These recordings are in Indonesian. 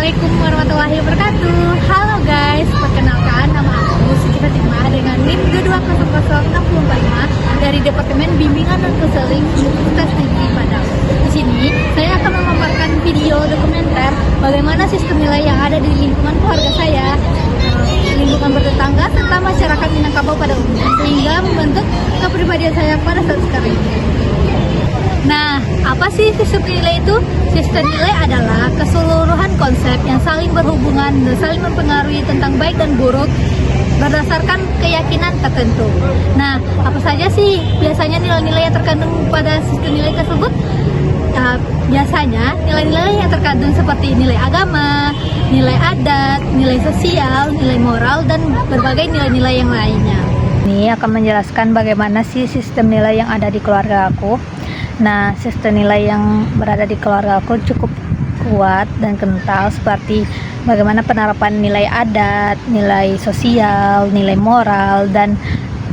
Assalamualaikum warahmatullahi wabarakatuh. Halo guys, perkenalkan nama aku Suci Fatimah dengan NIM 2200645 dari Departemen Bimbingan dan Konseling Universitas Negeri Padang. Di sini saya akan memaparkan video dokumenter bagaimana sistem nilai yang ada di lingkungan keluarga saya, lingkungan bertetangga serta masyarakat Minangkabau pada umumnya, sehingga membentuk kepribadian saya pada saat sekarang ini. Nah, apa sih sistem nilai itu? Sistem nilai adalah keseluruhan konsep yang saling berhubungan dan saling mempengaruhi tentang baik dan buruk berdasarkan keyakinan tertentu. Nah, apa saja sih biasanya nilai-nilai yang terkandung pada sistem nilai tersebut? Biasanya nilai-nilai yang terkandung seperti nilai agama, nilai adat, nilai sosial, nilai moral, dan berbagai nilai-nilai yang lainnya. Ini akan menjelaskan bagaimana sih sistem nilai yang ada di keluarga aku. Nah, sistem nilai yang berada di keluarga aku cukup kuat dan kental, seperti bagaimana penerapan nilai adat, nilai sosial, nilai moral, dan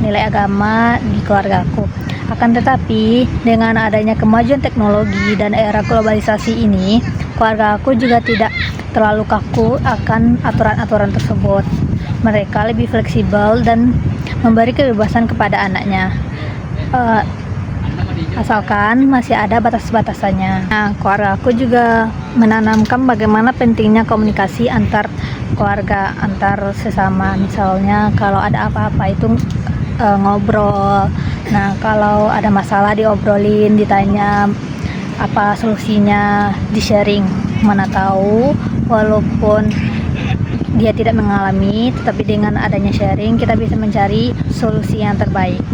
nilai agama di keluarga aku. Akan tetapi, dengan adanya kemajuan teknologi dan era globalisasi ini, keluarga aku juga tidak terlalu kaku akan aturan-aturan tersebut. Mereka lebih fleksibel dan memberi kebebasan kepada anaknya. Asalkan masih ada batas-batasannya. Nah, keluarga aku juga menanamkan bagaimana pentingnya komunikasi antar keluarga, antar sesama. Misalnya kalau ada apa-apa itu ngobrol. Nah, kalau ada masalah diobrolin, ditanya apa solusinya, di-sharing. Mana tahu walaupun dia tidak mengalami, tetapi dengan adanya sharing kita bisa mencari solusi yang terbaik.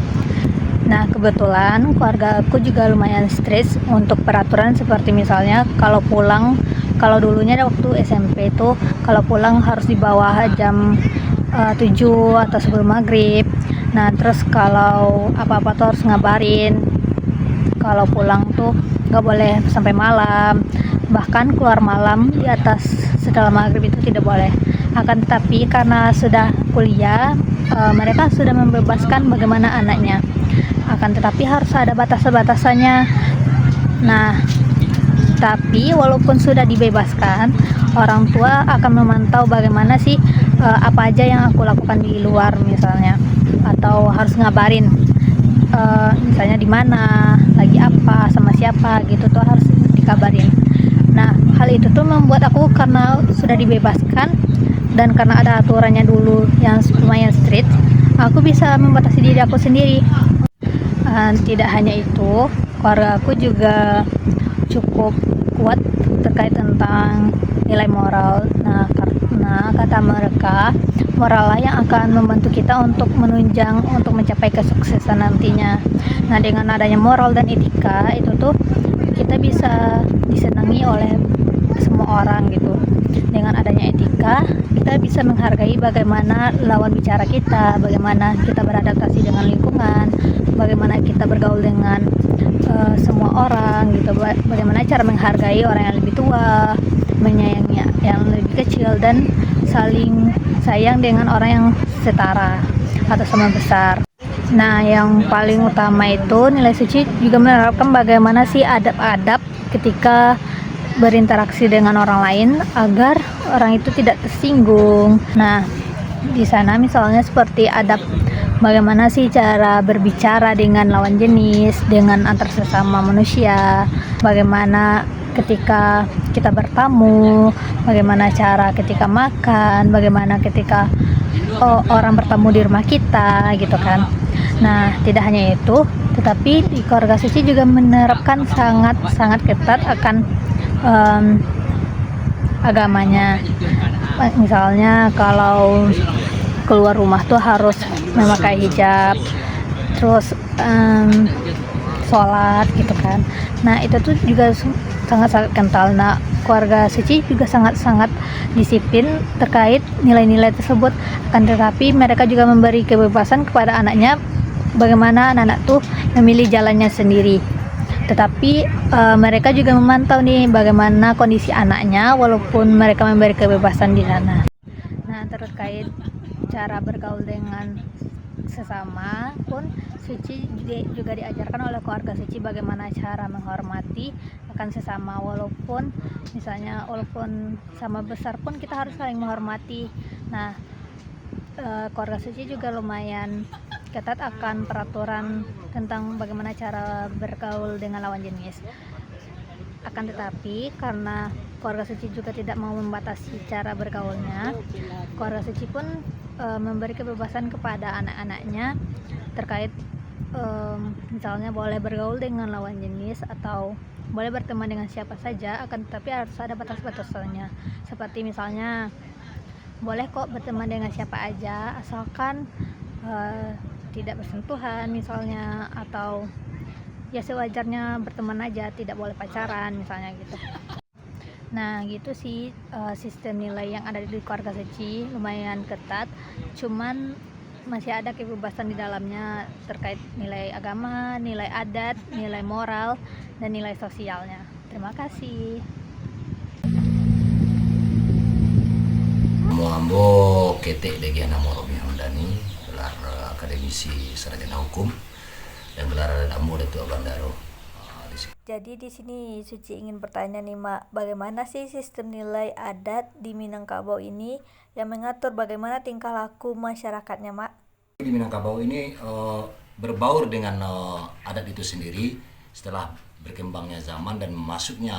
Nah, kebetulan keluarga aku juga lumayan stres untuk peraturan, seperti misalnya kalau dulunya waktu SMP itu kalau pulang harus di bawah jam 7 atau sebelum maghrib. Nah, terus kalau apa-apa tuh harus ngabarin. Kalau pulang tuh nggak boleh sampai malam, bahkan keluar malam di atas setelah maghrib itu tidak boleh. Akan tetapi karena sudah kuliah, mereka sudah membebaskan bagaimana anaknya. Akan tetapi harus ada batas-batasannya. Nah, tapi walaupun sudah dibebaskan, orang tua akan memantau bagaimana sih apa aja yang aku lakukan di luar misalnya, atau harus ngabarin misalnya di mana, lagi apa, sama siapa gitu tuh harus dikabarin. Nah, hal itu tuh membuat aku, karena sudah dibebaskan dan karena ada aturannya dulu yang lumayan strict, aku bisa membatasi diri aku sendiri. Tidak hanya itu, keluarga aku juga cukup kuat terkait tentang nilai moral. Nah, karena kata mereka, moral lah yang akan membantu kita untuk menunjang, untuk mencapai kesuksesan nantinya. Nah, dengan adanya moral dan etika itu tuh kita bisa disenangi oleh semua orang gitu. Dengan adanya etika, kita bisa menghargai bagaimana lawan bicara kita, bagaimana kita beradaptasi dengan lingkungan, bagaimana kita bergaul dengan semua orang gitu, bagaimana cara menghargai orang yang lebih tua, menyayangi yang lebih kecil, dan saling sayang dengan orang yang setara atau sama besar. Nah, yang paling utama itu nilai suci juga menerapkan bagaimana sih adab-adab ketika berinteraksi dengan orang lain agar orang itu tidak tersinggung. Nah, di sana misalnya seperti adab bagaimana sih cara berbicara dengan lawan jenis, dengan antar sesama manusia, bagaimana ketika kita bertamu, bagaimana cara ketika makan, bagaimana ketika orang bertamu di rumah kita gitu kan. Nah, tidak hanya itu, tetapi di keluarga suci juga menerapkan sangat ketat akan agamanya. Misalnya kalau keluar rumah tuh harus memakai hijab, terus sholat gitu kan. Nah, itu tuh juga sangat kental. Nah, keluarga suci juga sangat disiplin terkait nilai-nilai tersebut. Akan tetapi mereka juga memberi kebebasan kepada anaknya bagaimana anak-anak tuh memilih jalannya sendiri. Tetapi mereka juga memantau nih bagaimana kondisi anaknya walaupun mereka memberi kebebasan di sana. Nah, terkait cara bergaul dengan sesama pun suci juga diajarkan oleh keluarga suci bagaimana cara menghormati akan sesama, walaupun sama besar pun kita harus saling menghormati. Nah, keluarga suci juga lumayan ketat akan peraturan tentang bagaimana cara bergaul dengan lawan jenis. Akan tetapi karena keluarga suci juga tidak mau membatasi cara bergaulnya, keluarga suci pun memberi kebebasan kepada anak-anaknya terkait misalnya boleh bergaul dengan lawan jenis atau boleh berteman dengan siapa saja, akan tetapi harus ada batas-batasannya. Seperti misalnya boleh kok berteman dengan siapa aja asalkan tidak bersentuhan misalnya, atau ya sewajarnya berteman aja, tidak boleh pacaran misalnya gitu. Nah gitu sih, sistem nilai yang ada di keluarga suci lumayan ketat, cuman masih ada kebebasan di dalamnya terkait nilai agama, nilai adat, nilai moral, dan nilai sosialnya. Terima kasih. Ambo ketek lagi anak Robi Hamdani, gelar akademisi sarjana hukum dan gelar Ambo Datuk Bandaro. Jadi di sini Suci ingin bertanya nih Mak, bagaimana sih sistem nilai adat di Minangkabau ini yang mengatur bagaimana tingkah laku masyarakatnya Mak? Di Minangkabau ini berbaur dengan adat itu sendiri setelah berkembangnya zaman dan masuknya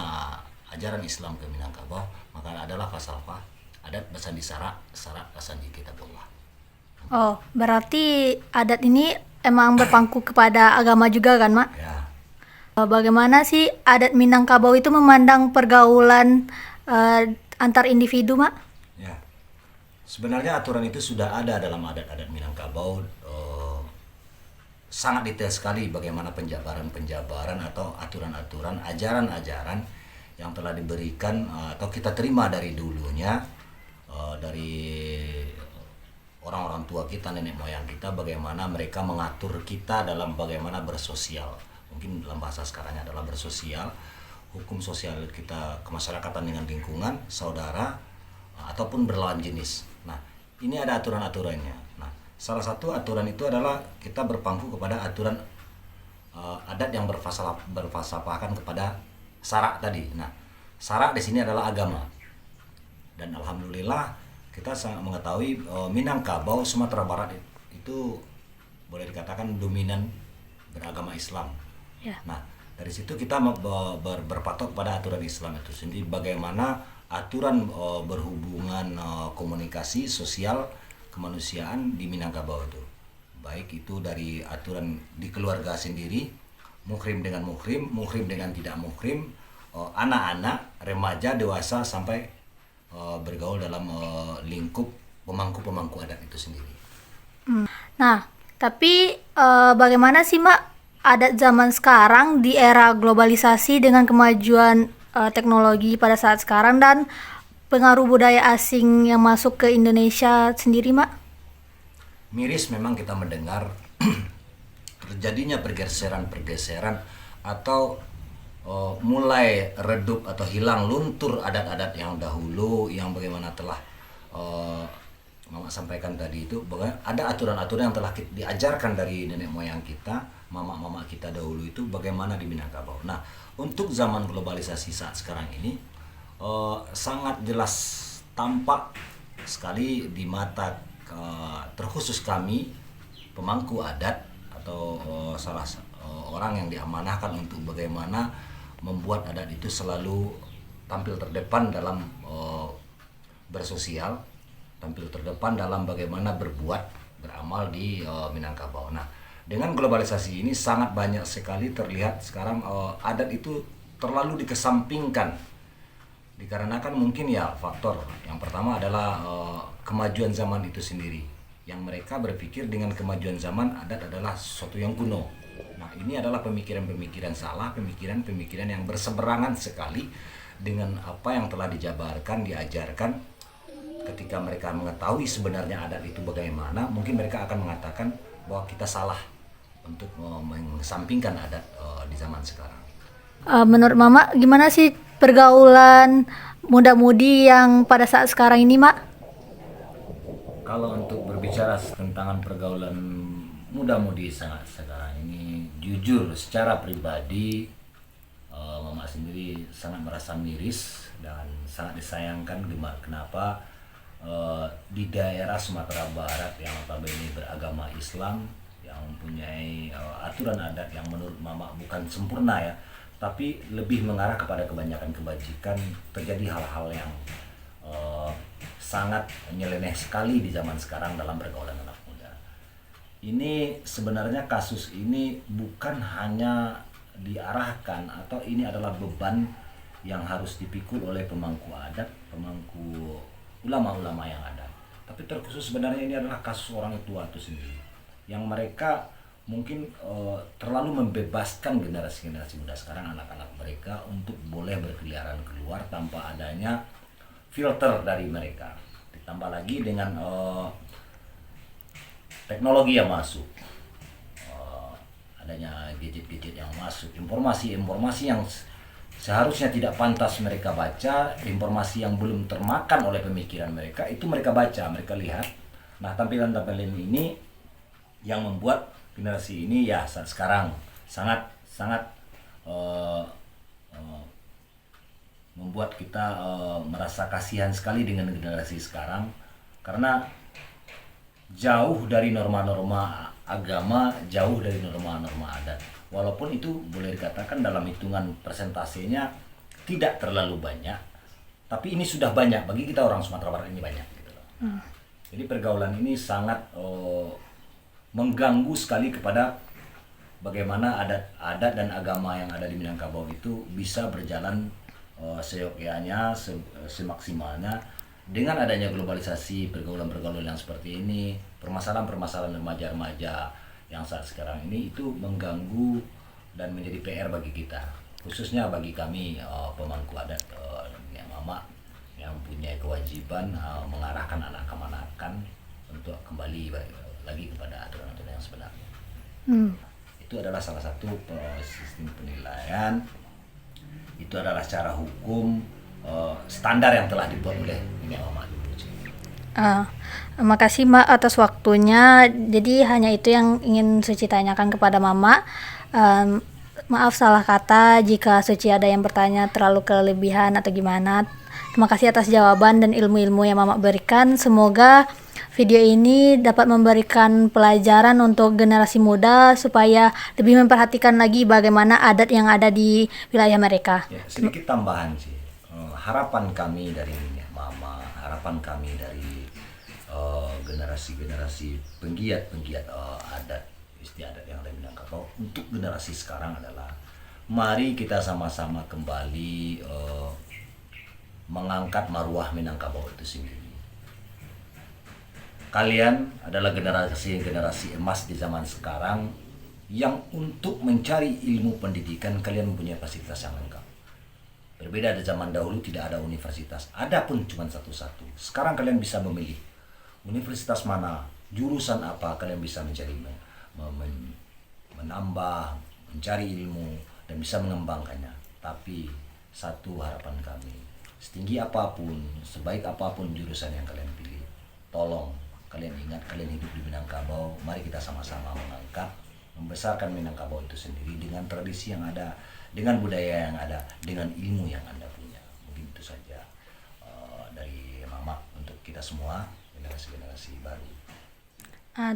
ajaran Islam ke Minangkabau, maka adalah falsafah adat basandi sarak basandi kitabullah. Oh, berarti adat ini emang berpangku kepada agama juga kan Mak? Ya. Bagaimana sih adat Minangkabau itu memandang pergaulan antar individu, Mak? Ya, sebenarnya aturan itu sudah ada dalam adat-adat Minangkabau. Sangat detail sekali bagaimana penjabaran atau aturan-aturan, ajaran-ajaran yang telah diberikan atau kita terima dari dulunya dari orang-orang tua kita, nenek moyang kita, bagaimana mereka mengatur kita dalam bagaimana bersosial. Mungkin dalam bahasa sekarangnya adalah bersosial, hukum sosial kita kemasyarakatan dengan lingkungan, saudara, ataupun berlawan jenis. Nah, ini ada aturan-aturannya. Nah, salah satu aturan itu adalah kita berpangku kepada aturan adat yang berfalsafahkan kepada sarak tadi. Nah, sarak di sini adalah agama. Dan alhamdulillah kita sangat mengetahui Minangkabau, Sumatera Barat itu boleh dikatakan dominan beragama Islam. Ya. Nah, dari situ kita berpatok pada aturan Islam itu sendiri, bagaimana aturan berhubungan komunikasi sosial kemanusiaan di Minangkabau itu. Baik itu dari aturan di keluarga sendiri, muhrim dengan muhrim, muhrim dengan tidak muhrim, anak-anak, remaja, dewasa sampai bergaul dalam lingkup pemangku-pemangku adat itu sendiri. Nah, tapi bagaimana sih Mak adat zaman sekarang di era globalisasi dengan kemajuan teknologi pada saat sekarang dan pengaruh budaya asing yang masuk ke Indonesia sendiri, Mak? Miris memang kita mendengar terjadinya pergeseran atau mulai redup atau hilang luntur adat-adat yang dahulu yang bagaimana telah Mama sampaikan tadi itu, bahwa ada aturan-aturan yang telah diajarkan dari nenek moyang kita, mama-mama kita dahulu itu bagaimana di Minangkabau. Nah, untuk zaman globalisasi saat sekarang ini sangat jelas tampak sekali di mata terkhusus kami pemangku adat atau salah orang yang diamanahkan untuk bagaimana membuat adat itu selalu tampil terdepan dalam bersosial, tampil terdepan dalam bagaimana berbuat, beramal di Minangkabau. Nah, dengan globalisasi ini sangat banyak sekali terlihat sekarang adat itu terlalu dikesampingkan. Dikarenakan mungkin ya faktor yang pertama adalah kemajuan zaman itu sendiri. Yang mereka berpikir dengan kemajuan zaman adat adalah sesuatu yang kuno. Nah, ini adalah pemikiran-pemikiran salah, pemikiran-pemikiran yang berseberangan sekali dengan apa yang telah dijabarkan, diajarkan. Ketika mereka mengetahui sebenarnya adat itu bagaimana, mungkin mereka akan mengatakan bahwa kita salah untuk mengesampingkan adat di zaman sekarang. Menurut Mama, gimana sih pergaulan muda-mudi yang pada saat sekarang ini, Mak? Kalau untuk berbicara tentang pergaulan muda-mudi sangat sekarang ini jujur secara pribadi, Mama sendiri sangat merasa miris dan sangat disayangkan. Kenapa di daerah Sumatera Barat yang notabene beragama Islam, yang mempunyai aturan adat yang menurut Mama bukan sempurna ya, tapi lebih mengarah kepada kebanyakan kebajikan, terjadi hal-hal yang sangat nyeleneh sekali di zaman sekarang dalam pergaulan anak muda. Ini sebenarnya kasus ini bukan hanya diarahkan atau ini adalah beban yang harus dipikul oleh pemangku adat, pemangku ulama-ulama yang ada. Tapi terkhusus sebenarnya ini adalah kasus orang tua itu sendiri, yang mereka mungkin terlalu membebaskan generasi-generasi muda sekarang, anak-anak mereka untuk boleh berkeliaran keluar tanpa adanya filter dari mereka. Ditambah lagi dengan teknologi yang masuk, adanya gadget-gadget yang masuk, informasi-informasi yang seharusnya tidak pantas mereka baca, informasi yang belum termakan oleh pemikiran mereka, itu mereka baca, mereka lihat. Nah, tampilan-tampilan ini yang membuat generasi ini ya saat sekarang sangat membuat kita merasa kasihan sekali dengan generasi sekarang, karena jauh dari norma-norma agama, jauh dari norma-norma adat. Walaupun itu boleh dikatakan dalam hitungan persentasenya tidak terlalu banyak, tapi ini sudah banyak bagi kita orang Sumatera Barat, ini banyak gitu loh. Jadi pergaulan ini sangat mengganggu sekali kepada bagaimana adat dan agama yang ada di Minangkabau itu bisa berjalan seyogyanya, semaksimalnya. Dengan adanya globalisasi, pergaulan-pergaulan yang seperti ini, permasalahan-permasalahan remaja-remaja yang saat sekarang ini itu mengganggu dan menjadi PR bagi kita, khususnya bagi kami pemangku adat yang Mama, yang punya kewajiban mengarahkan anak-anakan untuk kembali lagi kepada aturan-aturan yang sebenarnya. Itu adalah salah satu sistem penilaian, itu adalah secara hukum standar yang telah dibuat oleh Nyonya Mama dulu. Makasih Mbak atas waktunya. Jadi hanya itu yang ingin Suci tanyakan kepada Mama. Maaf salah kata jika Suci ada yang bertanya terlalu kelebihan atau gimana. Terima kasih atas jawaban dan ilmu-ilmu yang Mama berikan. Semoga video ini dapat memberikan pelajaran untuk generasi muda supaya lebih memperhatikan lagi bagaimana adat yang ada di wilayah mereka. Ya, sedikit tambahan sih. Harapan kami dari Mama, harapan kami dari generasi-generasi penggiat adat istiadat yang ada di Minangkabau untuk generasi sekarang adalah mari kita sama-sama kembali mengangkat maruah Minangkabau itu sendiri. Kalian adalah generasi emas di zaman sekarang yang untuk mencari ilmu pendidikan kalian mempunyai fasilitas yang lengkap. Berbeda dari zaman dahulu, tidak ada universitas, ada pun cuma satu-satu. Sekarang kalian bisa memilih universitas mana, jurusan apa, kalian bisa mencari menambah, mencari ilmu dan bisa mengembangkannya. Tapi satu harapan kami, setinggi apapun, sebaik apapun jurusan yang kalian pilih, tolong kalian ingat kalian hidup di Minangkabau. Mari kita sama-sama mengangkat, membesarkan Minangkabau itu sendiri dengan tradisi yang ada, dengan budaya yang ada, dengan ilmu yang Anda punya. Mungkin itu saja dari Mama untuk kita semua, generasi-generasi baru.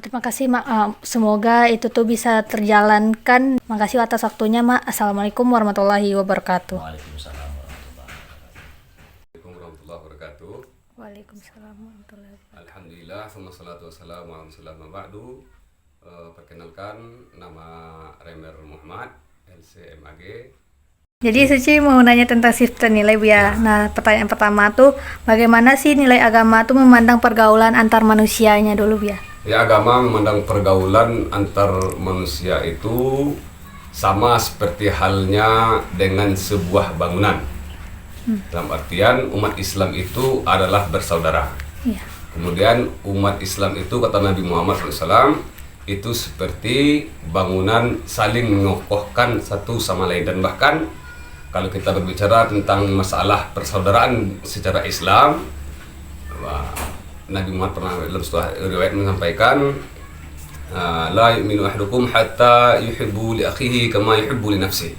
Terima kasih Mak. Semoga itu tuh bisa terjalankan. Makasih atas waktunya Mak. Assalamualaikum warahmatullahi wabarakatuh. Waalaikumsalam warahmatullahi wabarakatuh. Waalaikumsalam warahmatullahi wabarakatuh. Alhamdulillah, wassalatu wassalamu ala rasulillah ma ba'du. Perkenalkan, nama Remer Muhammad, LCMAG. Jadi Suci mau nanya tentang sistem nilai Bu ya. Nah, pertanyaan pertama tuh bagaimana sih nilai agama tuh memandang pergaulan antar manusianya dulu Bu ya? Ya, agama memandang pergaulan antar manusia itu sama seperti halnya dengan sebuah bangunan. Dalam artian umat Islam itu adalah bersaudara. Iya. Kemudian umat Islam itu kata Nabi Muhammad SAW itu seperti bangunan saling mengokohkan satu sama lain. Dan bahkan kalau kita berbicara tentang masalah persaudaraan secara Islam, Nabi Muhammad pernah dalam sebuah riwayat menyampaikan La yu'minu ahadukum hatta yuhibbu li akhihi kama yuhibbu li nafsihi.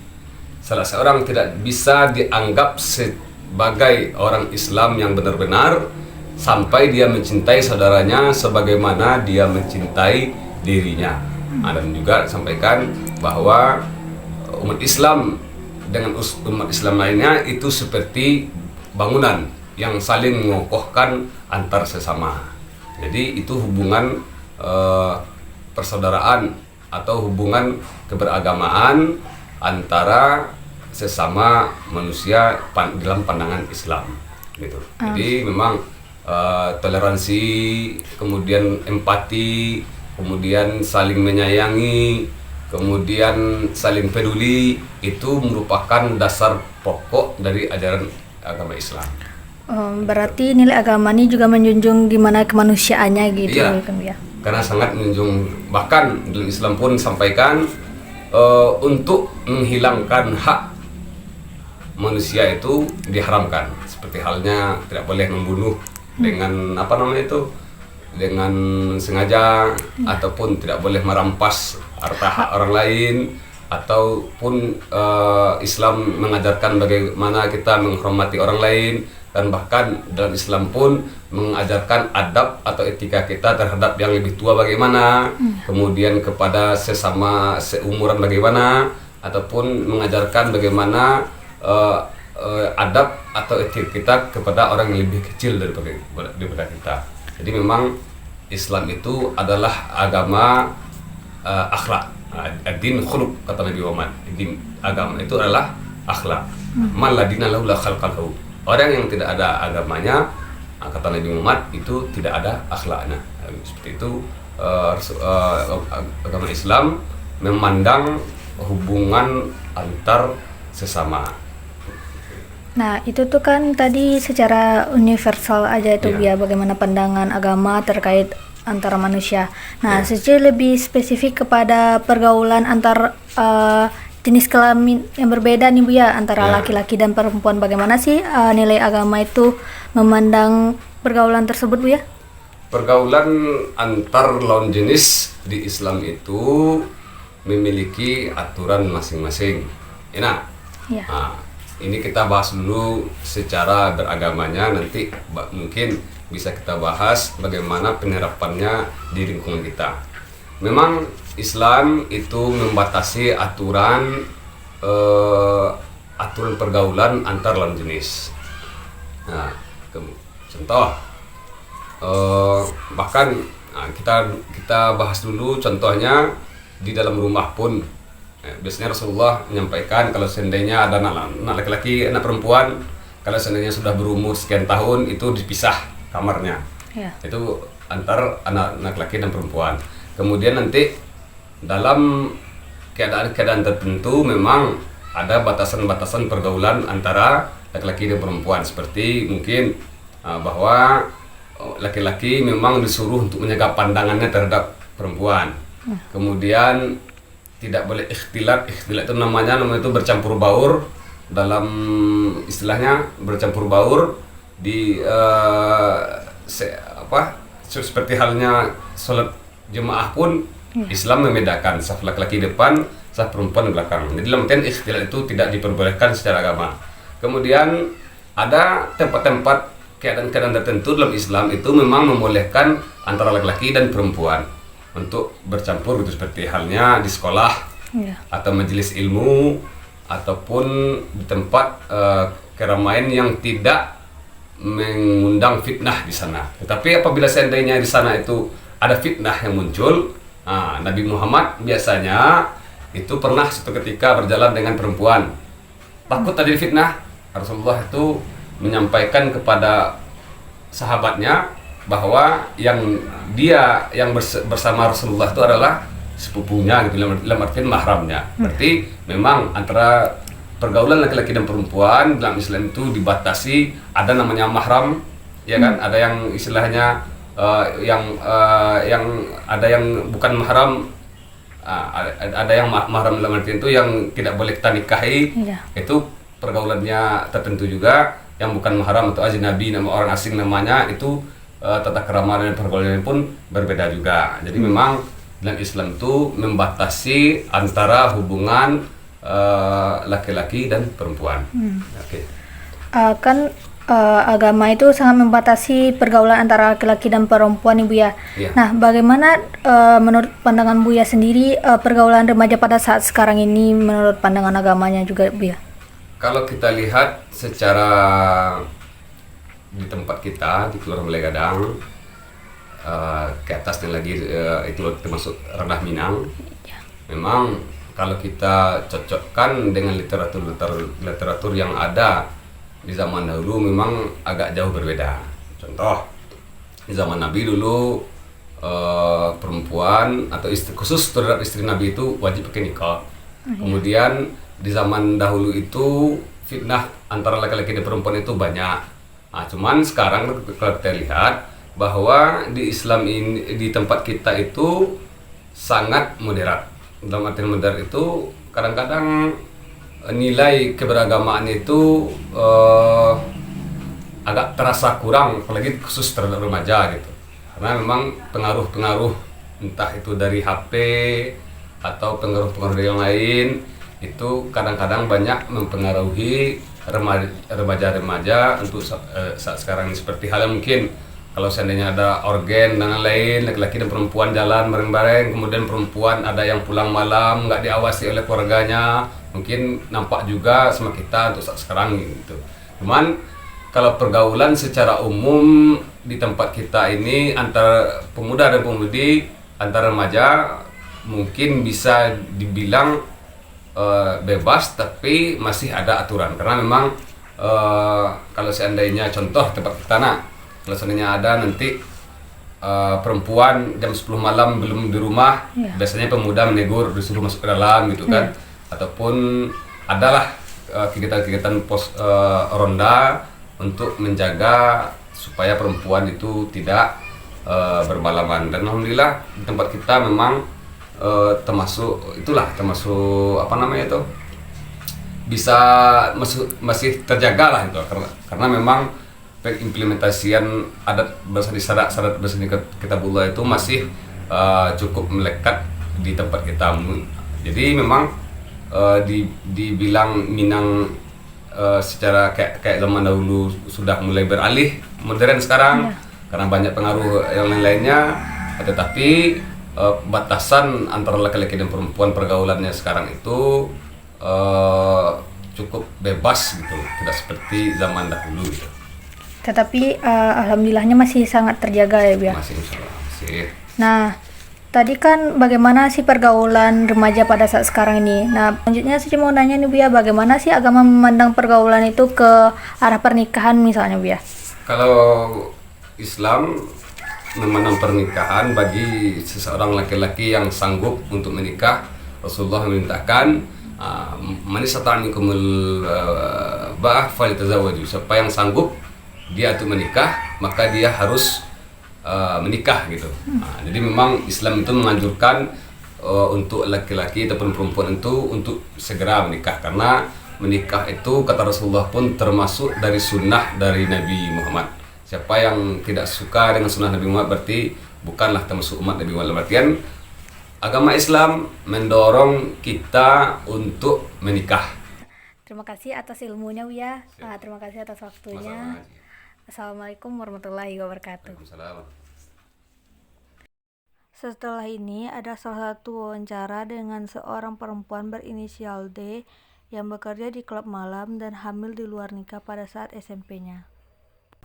Salah seorang tidak bisa dianggap sebagai orang Islam yang benar-benar sampai dia mencintai saudaranya sebagaimana dia mencintai dirinya. Dan juga sampaikan bahwa umat Islam dengan umat Islam lainnya itu seperti bangunan yang saling mengokohkan antar sesama. Jadi itu hubungan persaudaraan atau hubungan keberagamaan antara sesama manusia dalam pandangan Islam gitu. Jadi memang toleransi, kemudian empati, kemudian saling menyayangi, kemudian saling peduli itu merupakan dasar pokok dari ajaran agama Islam. Berarti nilai agama ini juga menjunjung gimana kemanusiaannya gitu Iya. kan ya. Karena sangat menjunjung, bahkan dalam Islam pun sampaikan untuk menghilangkan hak manusia itu diharamkan, seperti halnya tidak boleh membunuh dengan dengan sengaja, ataupun tidak boleh merampas harta hak orang lain, ataupun Islam mengajarkan bagaimana kita menghormati orang lain. Dan bahkan dalam Islam pun mengajarkan adab atau etika kita terhadap yang lebih tua bagaimana, kemudian kepada sesama seumuran bagaimana, ataupun mengajarkan bagaimana adab atau etika kita kepada orang yang lebih kecil daripada kita. Jadi memang Islam itu adalah agama akhlak. Ad-din khuluq, kata Nabi Muhammad. Agama itu adalah akhlak. Man la dina lahu la khalqa lahu. Orang yang tidak ada agamanya, kata Nabi Muhammad, itu tidak ada akhlaknya. Seperti itu agama Islam memandang hubungan antar sesama. Nah, itu tuh kan tadi secara universal aja itu Iya. ya bagaimana pandangan agama terkait antara manusia. Nah, secara lebih spesifik kepada pergaulan antar jenis kelamin yang berbeda nih Bu ya, antara Ya. laki-laki dan perempuan. Bagaimana sih nilai agama itu memandang pergaulan tersebut Bu ya? Pergaulan antar lawan jenis di Islam itu memiliki aturan masing-masing. Enak. Ya. Nah, ini kita bahas dulu secara beragamanya, nanti mungkin bisa kita bahas bagaimana penerapannya di lingkungan kita. Memang Islam itu membatasi aturan pergaulan antar lawan jenis. Nah, contoh, bahkan kita bahas dulu contohnya di dalam rumah pun. Biasanya Rasulullah menyampaikan kalau seandainya ada anak laki-laki, anak perempuan, kalau seandainya sudah berumur sekian tahun itu dipisah kamarnya. Ya. Itu antar anak laki-laki dan perempuan. Kemudian nanti dalam keadaan tertentu memang ada batasan-batasan pergaulan antara laki-laki dan perempuan, seperti mungkin bahwa laki-laki memang disuruh untuk menjaga pandangannya terhadap perempuan. Kemudian tidak boleh ikhtilat itu namanya itu bercampur baur, dalam istilahnya bercampur baur di seperti halnya sholat jemaah pun Islam membedakan saf laki-laki depan, saf perempuan belakang. Jadi dalam artian ikhtilat itu tidak diperbolehkan secara agama. Kemudian ada tempat-tempat keadaan-keadaan tertentu dalam Islam itu memang membolehkan antara laki-laki dan perempuan untuk bercampur gitu, seperti halnya di sekolah atau majelis ilmu, ataupun di tempat keramaian yang tidak mengundang fitnah di sana. Tetapi apabila seandainya di sana itu ada fitnah yang muncul, Nabi Muhammad biasanya itu pernah suatu ketika berjalan dengan perempuan, takut tadi fitnah. Rasulullah itu menyampaikan kepada sahabatnya bahwa yang bersama Rasulullah itu adalah sepupunya gitu, dalam artian mahramnya. Berarti memang antara pergaulan laki-laki dan perempuan dalam Islam itu dibatasi, ada namanya mahram, ya kan? Ada yang istilahnya yang ada yang bukan mahram, ada yang mahram dalam artian itu yang tidak boleh kita nikahi. Itu pergaulannya tertentu juga. Yang bukan mahram atau ajnabi, nama orang asing namanya, itu tata kerama dan pergaulan pun berbeda juga. Jadi memang dalam Islam itu membatasi antara hubungan laki-laki dan perempuan. Oke. Kan agama itu sangat membatasi pergaulan antara laki-laki dan perempuan, Ibu ya. Iya. Nah, bagaimana menurut pandangan Buya sendiri pergaulan remaja pada saat sekarang ini menurut pandangan agamanya juga, Bu ya? Kalau kita lihat secara di tempat kita di Kelurahan Balai Gadang, ke atasnya lagi itu termasuk ranah Minang. Memang kalau kita cocokkan dengan literatur yang ada di zaman dahulu memang agak jauh berbeda. Contoh, di zaman Nabi dulu perempuan atau khusus terhadap istri Nabi itu wajib pakai nikah. Kemudian di zaman dahulu itu fitnah antara laki-laki dan perempuan itu banyak. Nah, cuman sekarang kalau kita lihat bahwa di Islam ini di tempat kita itu sangat moderat. Dalam arti moderat itu kadang-kadang nilai keberagamaan itu agak terasa kurang, apalagi khusus terhadap remaja gitu. Karena memang pengaruh-pengaruh entah itu dari HP atau pengaruh-pengaruh yang lain itu kadang-kadang banyak mempengaruhi remaja-remaja untuk saat sekarang ini, seperti halnya mungkin kalau seandainya ada organ dan lain-lain, laki-laki dan perempuan jalan bareng-bareng, kemudian perempuan ada yang pulang malam nggak diawasi oleh keluarganya, mungkin nampak juga sama kita untuk saat sekarang gitu. Cuman kalau pergaulan secara umum di tempat kita ini antara pemuda dan pemudi, antara remaja mungkin bisa dibilang bebas, tapi masih ada aturan. Karena memang kalau seandainya contoh tempat kita kalau seandainya ada nanti perempuan jam 10 malam belum di rumah, biasanya pemuda menegur, disuruh masuk ke dalam gitu kan. Ataupun adalah kegiatan-kegiatan pos ronda untuk menjaga supaya perempuan itu tidak bermalaman. Dan alhamdulillah di tempat kita memang termasuk apa namanya itu bisa masih terjaga lah itu, karena memang pengimplementasian adat bersani syarat bersani kitabullah itu masih cukup melekat di tempat kita. Jadi memang dibilang Minang secara kayak zaman dahulu sudah mulai beralih modern sekarang karena banyak pengaruh yang lain-lainnya, tetapi batasan antara laki-laki dan perempuan pergaulannya sekarang itu cukup bebas gitu, tidak seperti zaman dahulu gitu. Tetapi alhamdulillahnya masih sangat terjaga ya, Bu ya. Masih insyaallah masih. Nah, tadi kan bagaimana sih pergaulan remaja pada saat sekarang ini? Nah, selanjutnya saya mau nanya nih, Bu ya, bagaimana sih agama memandang pergaulan itu ke arah pernikahan misalnya, Bu ya? Kalau Islam memandang pernikahan bagi seseorang laki-laki yang sanggup untuk menikah, Rasulullah memerintahkan man istata'a minkumul ba'ah falyatazawwaj. Siapa yang sanggup dia untuk menikah, maka dia harus menikah gitu. Jadi memang Islam itu menganjurkan untuk laki-laki ataupun perempuan itu untuk segera menikah, karena menikah itu kata Rasulullah pun termasuk dari sunnah dari Nabi Muhammad. Siapa yang tidak suka dengan sunnah Nabi Muhammad berarti bukanlah termasuk umat Nabi Muhammad. Artian agama Islam mendorong kita untuk menikah. Terima kasih atas ilmunya, Bu ya. Terima kasih atas waktunya. Assalamualaikum warahmatullahi wabarakatuh. Setelah ini ada salah satu wawancara dengan seorang perempuan berinisial D yang bekerja di klub malam dan hamil di luar nikah pada saat SMP-nya.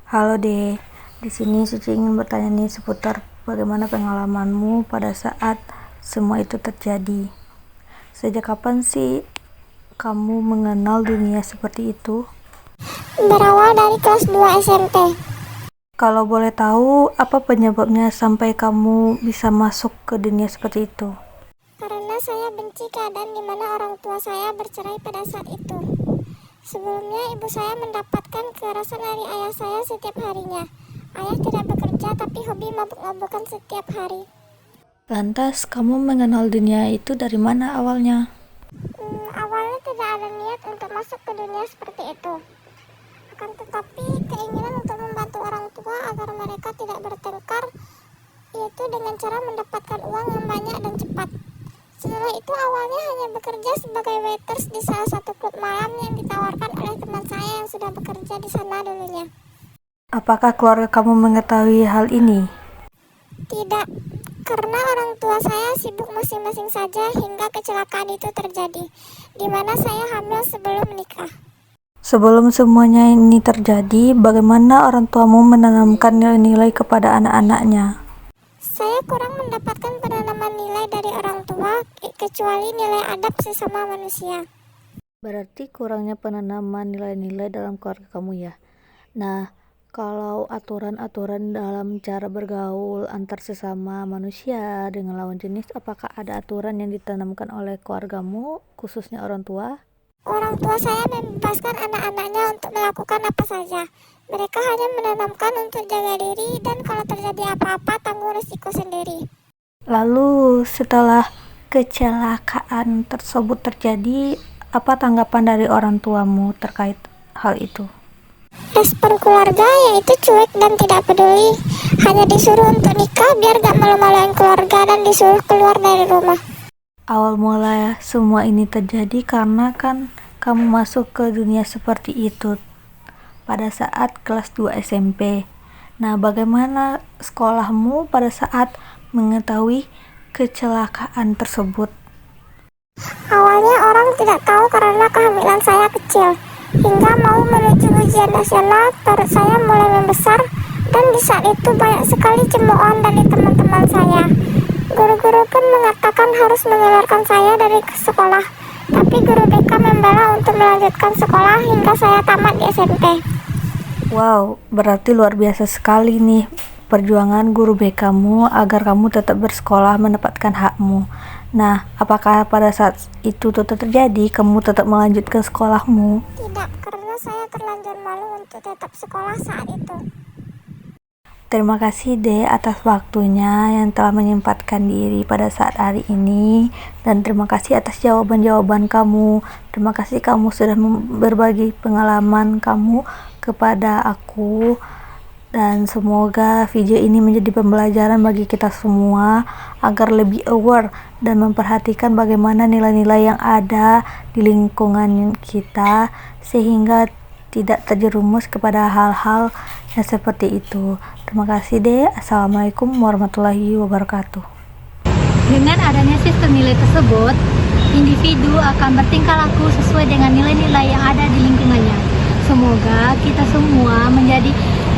Halo D, di sini Suci ingin bertanya nih seputar bagaimana pengalamanmu pada saat semua itu terjadi. Sejak kapan sih kamu mengenal dunia seperti itu? Berawal dari kelas 2 SMP. Kalau boleh tahu, apa penyebabnya sampai kamu bisa masuk ke dunia seperti itu? Karena saya benci keadaan di mana orang tua saya bercerai pada saat itu. Sebelumnya ibu saya mendapatkan kekerasan dari ayah saya setiap harinya. Ayah tidak bekerja tapi hobi mabuk-mabukan setiap hari. Lantas, kamu mengenal dunia itu dari mana awalnya? Awalnya tidak ada niat untuk masuk ke dunia seperti itu. Akan tetapi keinginan untuk membantu orang tua agar mereka tidak bertengkar, yaitu dengan cara mendapatkan uang yang banyak dan Setelah itu awalnya hanya bekerja sebagai waiters di salah satu klub malam yang ditawarkan oleh teman saya yang sudah bekerja di sana dulunya. Apakah keluarga kamu mengetahui hal ini? Tidak, karena orang tua saya sibuk masing-masing saja hingga kecelakaan itu terjadi, di mana saya hamil sebelum menikah. Sebelum semuanya ini terjadi, bagaimana orang tuamu menanamkan nilai-nilai kepada anak-anaknya? Saya kurang mendapatkan penanaman nilai dari orang tua, kecuali nilai adab sesama manusia. Berarti kurangnya penanaman nilai-nilai dalam keluarga kamu ya. Nah, kalau aturan-aturan dalam cara bergaul antar sesama manusia dengan lawan jenis, apakah ada aturan yang ditanamkan oleh keluargamu, khususnya orang tua? Orang tua saya membebaskan anak-anaknya untuk melakukan apa saja. Mereka hanya menanamkan untuk jaga diri dan kalau terjadi apa-apa tanggung risiko sendiri. Lalu setelah kecelakaan tersebut terjadi, apa tanggapan dari orang tuamu terkait hal itu? Respon keluarga yaitu cuek dan tidak peduli. Hanya disuruh untuk nikah biar gak malu-maluin keluarga dan disuruh keluar dari rumah. Awal mula semua ini terjadi karena kan kamu masuk ke dunia seperti itu pada saat kelas 2 SMP. Nah, bagaimana sekolahmu pada saat mengetahui kecelakaan tersebut? Awalnya orang tidak tahu karena kehamilan saya kecil. Hingga mau menuju ujian nasional, perut saya mulai membesar dan di saat itu banyak sekali cemoohan dari teman-teman saya. Guru-guru pun mengatakan harus mengeluarkan saya dari sekolah, tapi guru BK membela untuk melanjutkan sekolah hingga saya tamat di SMP. Wow, berarti luar biasa sekali nih perjuangan guru BK-mu agar kamu tetap bersekolah mendapatkan hakmu. Nah, apakah pada saat itu tetap terjadi, kamu tetap melanjutkan sekolahmu? Tidak, karena saya terlanjur malu untuk tetap sekolah saat itu. Terima kasih Dek atas waktunya yang telah menyempatkan diri pada saat hari ini, dan terima kasih atas jawaban-jawaban kamu. Terima kasih kamu sudah berbagi pengalaman kamu kepada aku, dan semoga video ini menjadi pembelajaran bagi kita semua agar lebih aware dan memperhatikan bagaimana nilai-nilai yang ada di lingkungan kita sehingga tidak terjerumus kepada hal-hal yang seperti itu. Terima kasih deh. Assalamualaikum warahmatullahi wabarakatuh. Dengan adanya sistem nilai tersebut, individu akan bertingkah laku sesuai dengan nilai-nilai yang ada di lingkungannya. Semoga kita semua menjadi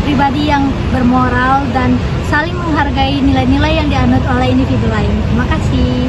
pribadi yang bermoral dan saling menghargai nilai-nilai yang dianut oleh individu lain. Terima kasih.